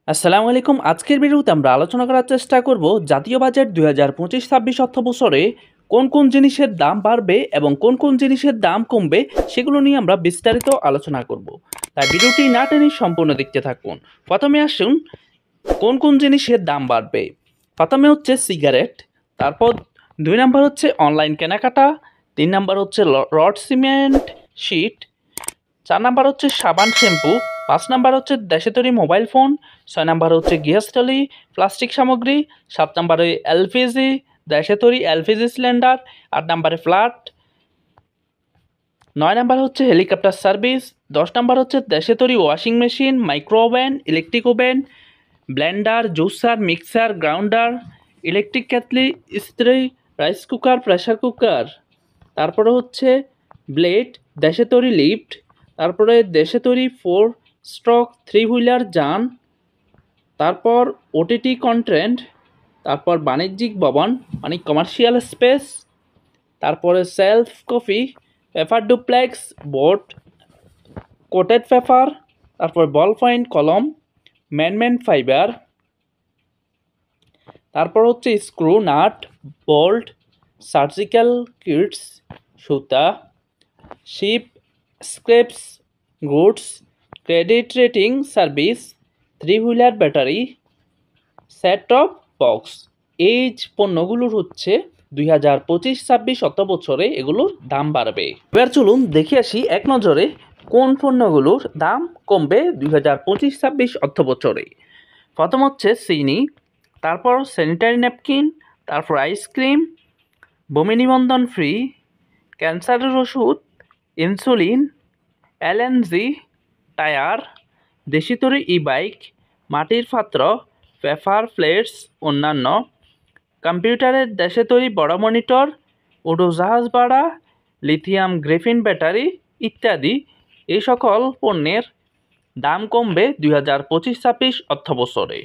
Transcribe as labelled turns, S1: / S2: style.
S1: আসসালামু আলাইকুম। আজকের ভিডিওতে আমরা আলোচনা করার চেষ্টা করব জাতীয় বাজেট ২০২৫-২৬ অর্থ বছরে কোন কোন জিনিসের দাম বাড়বে এবং কোন কোন জিনিসের দাম কমবে সেগুলো নিয়ে আমরা বিস্তারিত আলোচনা করব। তাই ভিডিওটি না টেনে সম্পূর্ণ দেখতে থাকুন। প্রথমে আসুন কোন কোন জিনিসের দাম বাড়বে। প্রথমে হচ্ছে সিগারেট, তারপর ২ নাম্বার হচ্ছে অনলাইন কেনাকাটা, ৩ নাম্বার হচ্ছে রড সিমেন্ট শিট, ৪ নাম্বার হচ্ছে সাবান শ্যাম্পু, ৫ নাম্বার হচ্ছে দেশে তৈরি মোবাইল ফোন, ৬ নাম্বার হচ্ছে গৃহস্থলী প্লাস্টিক সামগ্রী, ৭ নাম্বারে এলপিজি দেশে তৈরি এলপিজি সিলিন্ডার, ৮ নাম্বারে ফ্ল্যাট, ৯ নাম্বার হচ্ছে হেলিকপ্টার সার্ভিস, ১০ নাম্বার হচ্ছে দেশে তৈরি washing machine, micro oven, electric oven, Blender, juicer, mixer, grounder, electric kettle, ইস্ত্রি, রাইস কুকার, প্রেসার কুকার। তারপরে হচ্ছে ব্লেড, দেশে তৈরি লিফট, তারপরে দেশে তৈরি 4 স্ট্রোক 3 হুইলার যান, তারপর ওটিটি কন্টেন্ট, তারপর বাণিজ্যিক ভবন মানে কমার্শিয়াল স্পেস, তারপরে self copy, paper duplex, board, coated paper, তারপর বল পয়েন্ট কলম, ম্যান ফাইবার, তারপর হচ্ছে screw nut bolt, surgical kits সুতা, ship scraps goods, credit rating service, 3 wheeler battery, set top box. এই পণ্যগুলোর হচ্ছে ২০২৫-২৬ অর্থ বছরে এগুলোর দাম বাড়বে। এবার চলুন দেখে আসি এক নজরে কোন পণ্যগুলোর দাম কমবে ২০২৫-২৬ অর্থ বছরে। প্রথম হচ্ছে চিনি, তারপর স্যানিটারি ন্যাপকিন, তারপর আইসক্রিম, বমি নিবন্ধন ফ্রি, ক্যান্সারের ওষুধ, ইনসুলিন, এলএনজি, টায়ার, দেশি তৈরি ই বাইক, মাটির পাত্র, পেপার প্লেটস, অন্যান্য, কম্পিউটারের দেশে তৈরি বড় মনিটর, উড়োজাহাজ ভাড়া, লিথিয়াম গ্রাফিন ব্যাটারি ইত্যাদি। এই সকল পণ্যের দাম কমবে ২০২৫-২৬ অর্থ বছরে।